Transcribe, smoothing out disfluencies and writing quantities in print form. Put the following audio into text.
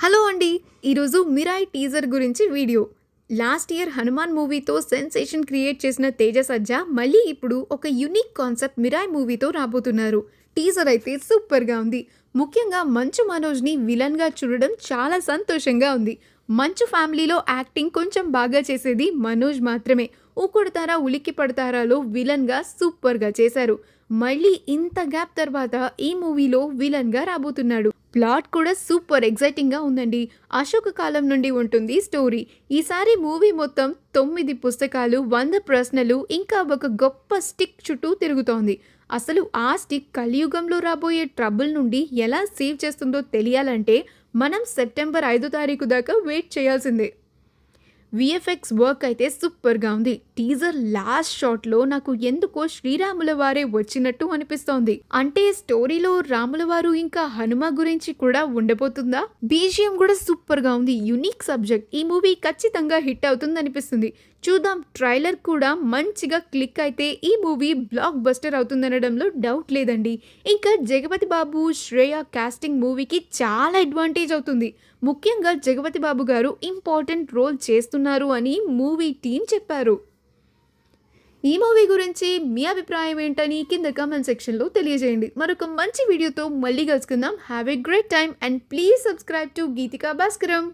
Hello అండి. ఈరోజు 'Mirai' teaser గురించి వీడియో. లాస్ట్ ఇయర్ 'హనుమాన్' మూవీతో సెన్సేషన్ క్రియేట్ చేసిన తేజ సజ్జా మళ్ళీ ఇప్పుడు ఒక యూనిక్ కాన్సెప్ట్ 'మిరాయ్' మూవీతో రాబోతున్నారు. టీజర్ అయితే సూపర్‌గా ఉంది. ముఖ్యంగా మంచు మనోజ్‌ని విలన్‌గా చూడడం చాలా సంతోషంగా ఉంది. మంచు ఫ్యామిలీలో యాక్టింగ్ కొంచెం బాగా చేసేది మనోజ్ మాత్రమే. 'ఊకొడతారా ఉలిక్కి పడతారా'లో విలన్‌గా సూపర్‌గా చేశారు. మళ్ళీ ఇంత గ్యాప్ తర్వాత ఈ మూవీలో విలన్‌గా రాబోతున్నాడు. ప్లాట్ కూడా సూపర్ ఎక్సైటింగ్‌గా ఉందండి. అశోక కాలం నుండి ఉంటుంది స్టోరీ. ఈసారి మూవీ మొత్తం 9 పుస్తకాలు, 100 ప్రశ్నలు, ఇంకా ఒక గొప్ప స్టిక్ చుట్టూ తిరుగుతోంది. అసలు ఆ స్టిక్ కలియుగంలో రాబోయే ట్రబుల్ నుండి ఎలా సేవ్ చేస్తుందో తెలియాలంటే మనం సెప్టెంబర్ 5 తారీఖు దాకా వెయిట్ చేయాల్సిందే. విఎఫ్ఎక్స్ వర్క్ అయితే సూపర్‌గా ఉంది. టీజర్ లాస్ట్ షాట్‌లో నాకు ఎందుకో శ్రీరాముల వారే వచ్చినట్టు అనిపిస్తోంది. అంటే స్టోరీలో రాముల వారు ఇంకా హనుమ గురించి కూడా ఉండబోతుందా? బీజీఎం కూడా సూపర్‌గా ఉంది. Unique subject. ఈ మూవీ ఖచ్చితంగా హిట్ అవుతుందనిపిస్తుంది. చూద్దాం. ట్రైలర్ కూడా మంచిగా క్లిక్ అయితే ఈ మూవీ బ్లాక్ బస్టర్ అవుతుందనడంలో డౌట్ లేదండి. ఇంకా జగపతి బాబు, శ్రేయ కాస్టింగ్ మూవీకి చాలా అడ్వాంటేజ్ అవుతుంది. ముఖ్యంగా జగపతి బాబు గారు ఇంపార్టెంట్ రోల్ చేస్తున్నారు అని మూవీ టీం చెప్పారు. ఈ మూవీ గురించి మీ అభిప్రాయం ఏంటని కింద కామెంట్ సెక్షన్లో తెలియజేయండి. మరొక మంచి వీడియోతో మళ్ళీ కలుసుకుందాం. Have a great time and please subscribe to Geetika Bhaskaram.